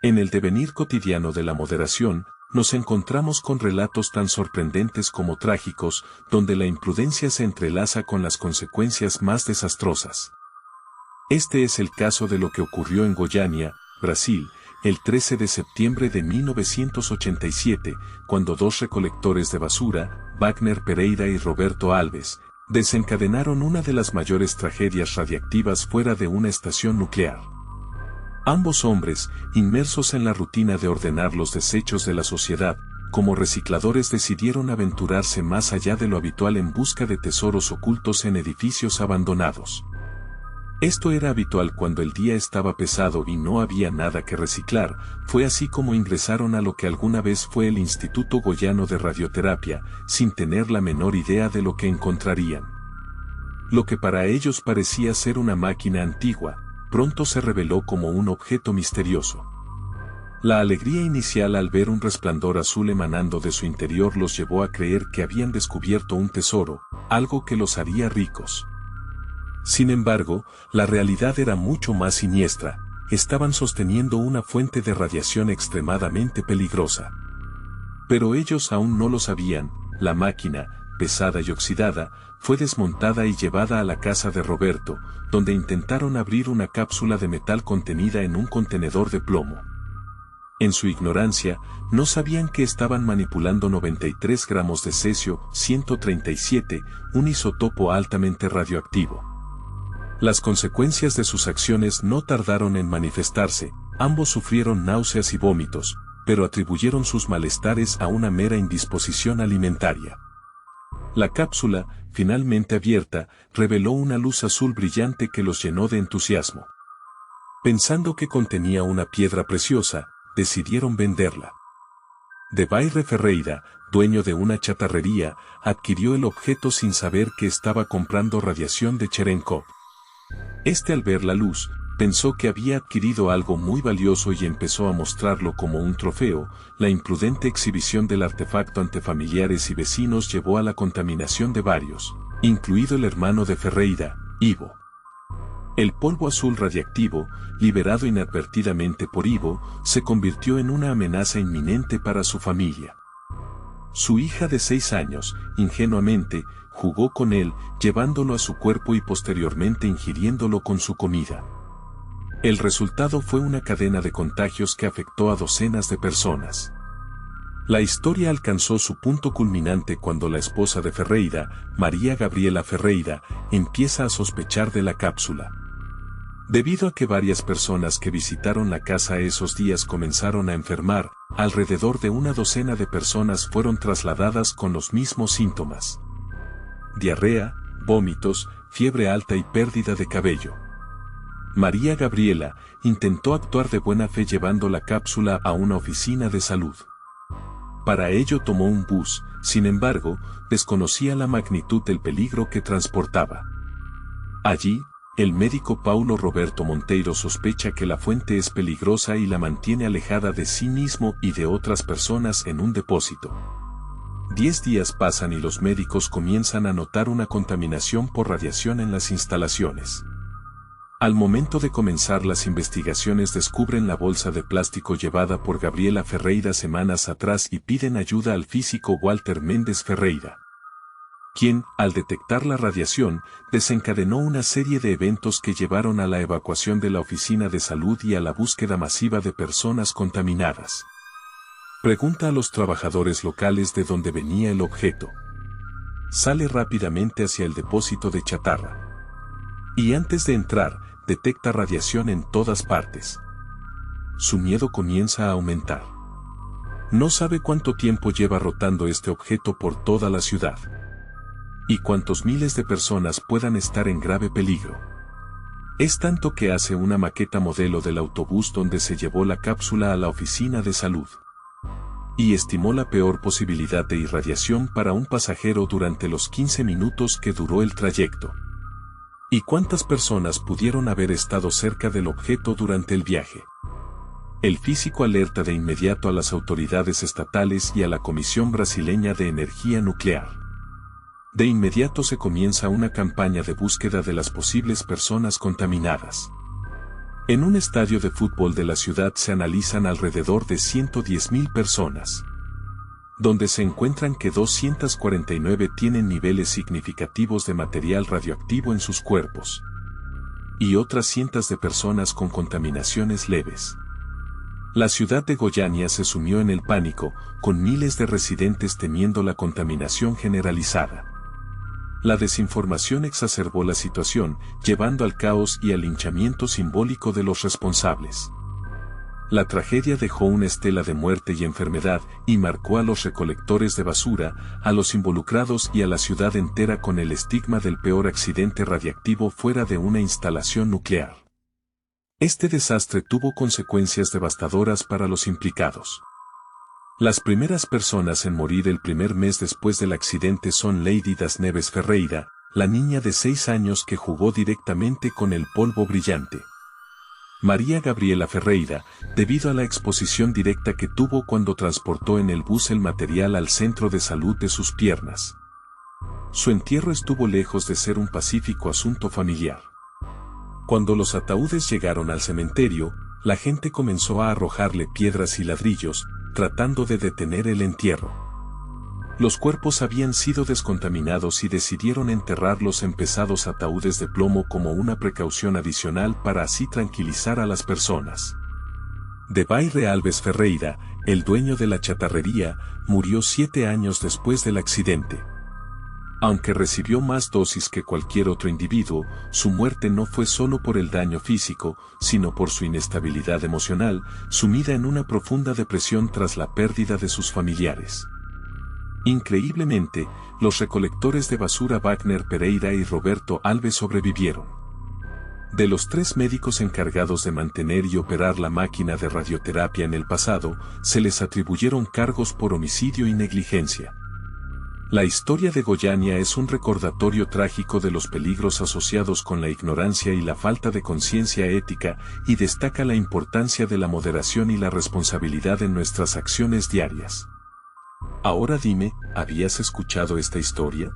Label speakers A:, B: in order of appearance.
A: En el devenir cotidiano de la moderación, nos encontramos con relatos tan sorprendentes como trágicos, donde la imprudencia se entrelaza con las consecuencias más desastrosas. Este es el caso de lo que ocurrió en Goiânia, Brasil, el 13 de septiembre de 1987, cuando dos recolectores de basura, Wagner Pereira y Roberto Alves, desencadenaron una de las mayores tragedias radiactivas fuera de una estación nuclear. Ambos hombres, inmersos en la rutina de ordenar los desechos de la sociedad, como recicladores decidieron aventurarse más allá de lo habitual en busca de tesoros ocultos en edificios abandonados. Esto era habitual cuando el día estaba pesado y no había nada que reciclar. Fue así como ingresaron a lo que alguna vez fue el Instituto Goiano de Radioterapia, sin tener la menor idea de lo que encontrarían. Lo que para ellos parecía ser una máquina antigua, pronto se reveló como un objeto misterioso. La alegría inicial al ver un resplandor azul emanando de su interior los llevó a creer que habían descubierto un tesoro, algo que los haría ricos. Sin embargo, la realidad era mucho más siniestra. Estaban sosteniendo una fuente de radiación extremadamente peligrosa. Pero ellos aún no lo sabían. La máquina, pesada y oxidada, fue desmontada y llevada a la casa de Roberto, donde intentaron abrir una cápsula de metal contenida en un contenedor de plomo. En su ignorancia, no sabían que estaban manipulando 93 gramos de cesio-137, un isótopo altamente radioactivo. Las consecuencias de sus acciones no tardaron en manifestarse. Ambos sufrieron náuseas y vómitos, pero atribuyeron sus malestares a una mera indisposición alimentaria. La cápsula, finalmente abierta, reveló una luz azul brillante que los llenó de entusiasmo. Pensando que contenía una piedra preciosa, decidieron venderla. De Bairre Ferreira, dueño de una chatarrería, adquirió el objeto sin saber que estaba comprando radiación de Cherenkov. Este, al ver la luz, pensó que había adquirido algo muy valioso y empezó a mostrarlo como un trofeo. La imprudente exhibición del artefacto ante familiares y vecinos llevó a la contaminación de varios, incluido el hermano de Ferreira, Ivo. El polvo azul radiactivo, liberado inadvertidamente por Ivo, se convirtió en una amenaza inminente para su familia. Su hija de 6 años, ingenuamente, jugó con él, llevándolo a su cuerpo y posteriormente ingiriéndolo con su comida. El resultado fue una cadena de contagios que afectó a docenas de personas. La historia alcanzó su punto culminante cuando la esposa de Ferreira, María Gabriela Ferreira, empieza a sospechar de la cápsula. Debido a que varias personas que visitaron la casa esos días comenzaron a enfermar, alrededor de una docena de personas fueron trasladadas con los mismos síntomas: diarrea, vómitos, fiebre alta y pérdida de cabello. María Gabriela intentó actuar de buena fe llevando la cápsula a una oficina de salud. Para ello tomó un bus, sin embargo, desconocía la magnitud del peligro que transportaba. Allí, el médico Paulo Roberto Monteiro sospecha que la fuente es peligrosa y la mantiene alejada de sí mismo y de otras personas en un depósito. 10 días pasan y los médicos comienzan a notar una contaminación por radiación en las instalaciones. Al momento de comenzar las investigaciones descubren la bolsa de plástico llevada por Gabriela Ferreira semanas atrás y piden ayuda al físico Walter Méndez Ferreira, quien, al detectar la radiación, desencadenó una serie de eventos que llevaron a la evacuación de la oficina de salud y a la búsqueda masiva de personas contaminadas. Pregunta a los trabajadores locales de dónde venía el objeto. Sale rápidamente hacia el depósito de chatarra. Y antes de entrar, detecta radiación en todas partes. Su miedo comienza a aumentar. No sabe cuánto tiempo lleva rotando este objeto por toda la ciudad. Y cuántos miles de personas puedan estar en grave peligro. Es tanto que hace una maqueta modelo del autobús donde se llevó la cápsula a la oficina de salud. Y estimó la peor posibilidad de irradiación para un pasajero durante los 15 minutos que duró el trayecto. ¿Y cuántas personas pudieron haber estado cerca del objeto durante el viaje? El físico alerta de inmediato a las autoridades estatales y a la Comisión Brasileña de Energía Nuclear. De inmediato se comienza una campaña de búsqueda de las posibles personas contaminadas. En un estadio de fútbol de la ciudad se analizan alrededor de 110.000 personas, donde se encuentran que 249 tienen niveles significativos de material radioactivo en sus cuerpos, y otras cientos de personas con contaminaciones leves. La ciudad de Goiânia se sumió en el pánico, con miles de residentes temiendo la contaminación generalizada. La desinformación exacerbó la situación, llevando al caos y al linchamiento simbólico de los responsables. La tragedia dejó una estela de muerte y enfermedad, y marcó a los recolectores de basura, a los involucrados y a la ciudad entera con el estigma del peor accidente radiactivo fuera de una instalación nuclear. Este desastre tuvo consecuencias devastadoras para los implicados. Las primeras personas en morir el primer mes después del accidente son Lady das Neves Ferreira, la niña de 6 años que jugó directamente con el polvo brillante. María Gabriela Ferreira, debido a la exposición directa que tuvo cuando transportó en el bus el material al centro de salud de sus piernas. Su entierro estuvo lejos de ser un pacífico asunto familiar. Cuando los ataúdes llegaron al cementerio, la gente comenzó a arrojarle piedras y ladrillos, tratando de detener el entierro. Los cuerpos habían sido descontaminados y decidieron enterrarlos en pesados ataúdes de plomo como una precaución adicional para así tranquilizar a las personas. Debayle Alves Ferreira, el dueño de la chatarrería, murió 7 años después del accidente. Aunque recibió más dosis que cualquier otro individuo, su muerte no fue solo por el daño físico, sino por su inestabilidad emocional, sumida en una profunda depresión tras la pérdida de sus familiares. Increíblemente, los recolectores de basura Wagner Pereira y Roberto Alves sobrevivieron. De los 3 médicos encargados de mantener y operar la máquina de radioterapia en el pasado, se les atribuyeron cargos por homicidio y negligencia. La historia de Goiânia es un recordatorio trágico de los peligros asociados con la ignorancia y la falta de conciencia ética, y destaca la importancia de la moderación y la responsabilidad en nuestras acciones diarias. Ahora dime, ¿habías escuchado esta historia?